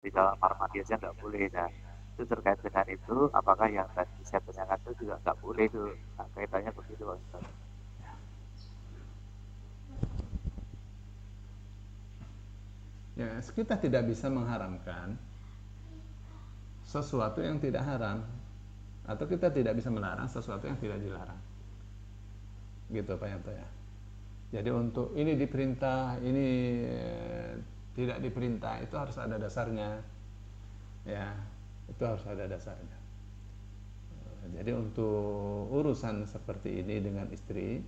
di dalam kamar mandi aja nggak boleh. Nah, itu terkait dengan itu, apakah yang tadi saya tanyakan itu juga nggak boleh itu? Nah, kaitannya begitu, Pak Ustaz. Ya, kita tidak bisa mengharamkan sesuatu yang tidak haram, atau kita tidak bisa melarang sesuatu yang tidak dilarang, gitu Pak Yanto ya. Jadi untuk ini diperintah, ini tidak diperintah, itu harus ada dasarnya, ya, itu harus ada dasarnya. Jadi untuk urusan seperti ini dengan istri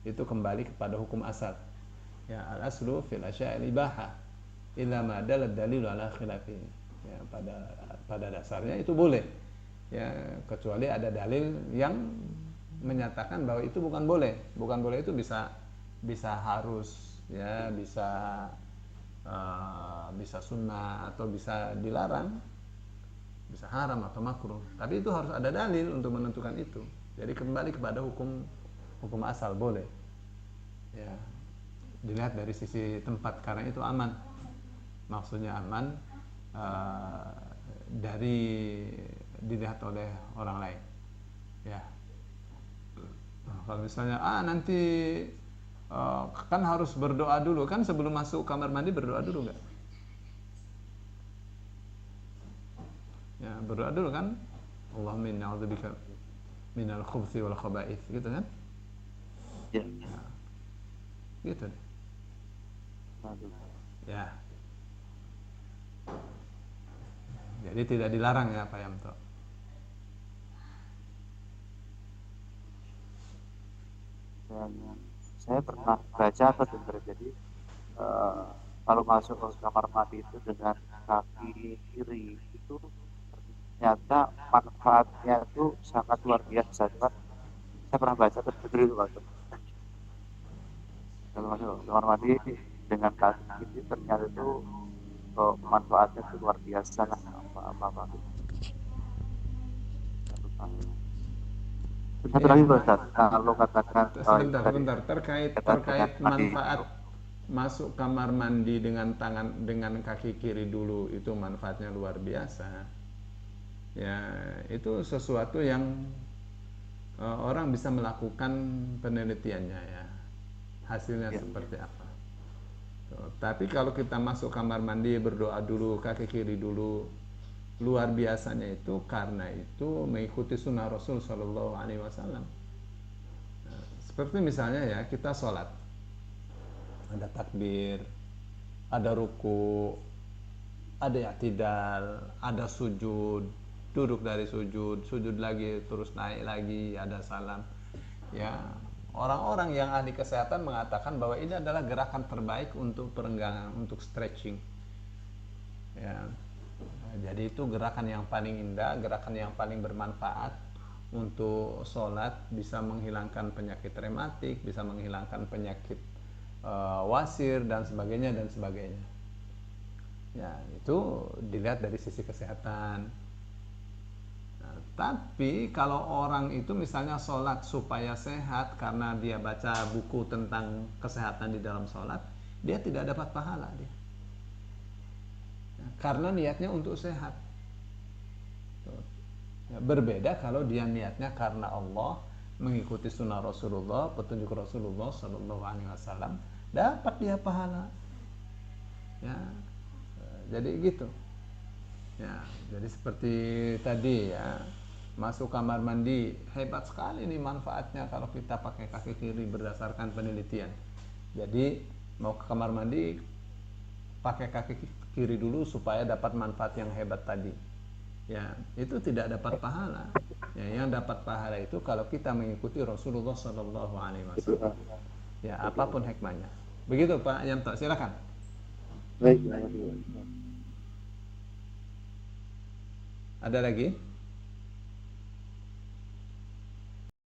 itu kembali kepada hukum asal. Ya, al aslu fil asya'il ibahah illa ma dalal dalil ala khilafi. Ya, pada dasarnya itu boleh. Ya, kecuali ada dalil yang menyatakan bahwa itu bukan boleh. Bukan boleh itu bisa harus, ya, bisa sunnah atau bisa dilarang, bisa haram atau makruh. Tapi itu harus ada dalil untuk menentukan itu. Jadi kembali kepada hukum asal boleh. Ya, dilihat dari sisi tempat karena itu aman. Maksudnya aman dari dilihat oleh orang lain. Ya. Kalau misalnya nanti kan harus berdoa dulu, kan sebelum masuk kamar mandi berdoa dulu nggak? Ya, berdoa dulu kan. Allahumma inni a'udzubika minal khubuthi wal khaba'ith, gitu kan? Ya. Ya, gitu deh. Aduh. Ya. Jadi tidak dilarang ya Pak Yamto. Dan saya pernah baca atau dengar, jadi eh, kalau masuk ke kamar mandi itu dengan kaki kiri itu ternyata manfaatnya itu sangat luar biasa. Cuman saya pernah baca atau dengar itu, Pak. Kalau masuk ke kamar mandi dengan kaki kiri ternyata itu manfaatnya itu luar biasa lah, apa-apa gitu. Satu lagi, Iya. Pak Ustaz, kalau katakan itu Sebentar, tadi sebentar. Terkait kaitan dengan terkait mandi manfaat junub. masuk kamar mandi dengan dengan kaki kiri dulu itu manfaatnya luar biasa. Ya, itu sesuatu yang orang bisa melakukan penelitiannya ya. Hasilnya Ya, seperti apa. Tapi kalau kita masuk kamar mandi berdoa dulu kaki kiri dulu, luar biasanya itu karena itu mengikuti sunnah Rasul Shallallahu Alaihi Wasallam. Seperti misalnya ya, kita sholat, ada takbir, ada ruku, ada i'tidal, ada sujud, duduk dari sujud, sujud lagi, terus naik lagi, ada salam. Ya, orang-orang yang ahli kesehatan mengatakan bahwa ini adalah gerakan terbaik untuk perenggangan, untuk stretching. Ya, jadi itu gerakan yang paling indah, gerakan yang paling bermanfaat untuk sholat, bisa menghilangkan penyakit rematik, bisa menghilangkan penyakit wasir dan sebagainya dan sebagainya. Ya, itu dilihat dari sisi kesehatan. Nah, tapi kalau orang itu misalnya sholat supaya sehat karena dia baca buku tentang kesehatan di dalam sholat, dia tidak dapat pahala dia. Karena niatnya untuk sehat. Ya, berbeda kalau dia niatnya karena Allah, mengikuti sunnah Rasulullah, petunjuk Rasulullah Sallallahu Alaihi Wasallam, dapat dia pahala. Ya, jadi gitu. Ya, jadi seperti tadi ya, masuk kamar mandi hebat sekali nih manfaatnya kalau kita pakai kaki kiri berdasarkan penelitian. Jadi mau ke kamar mandi pakai kaki kiri dulu supaya dapat manfaat yang hebat tadi. Ya, itu tidak dapat pahala. Ya, yang dapat pahala itu kalau kita mengikuti Rasulullah Shallallahu Alaihi itu Wasallam. Ya, apapun hikmahnya. Begitu Pak Yanto, silakan. baik. Ada lagi?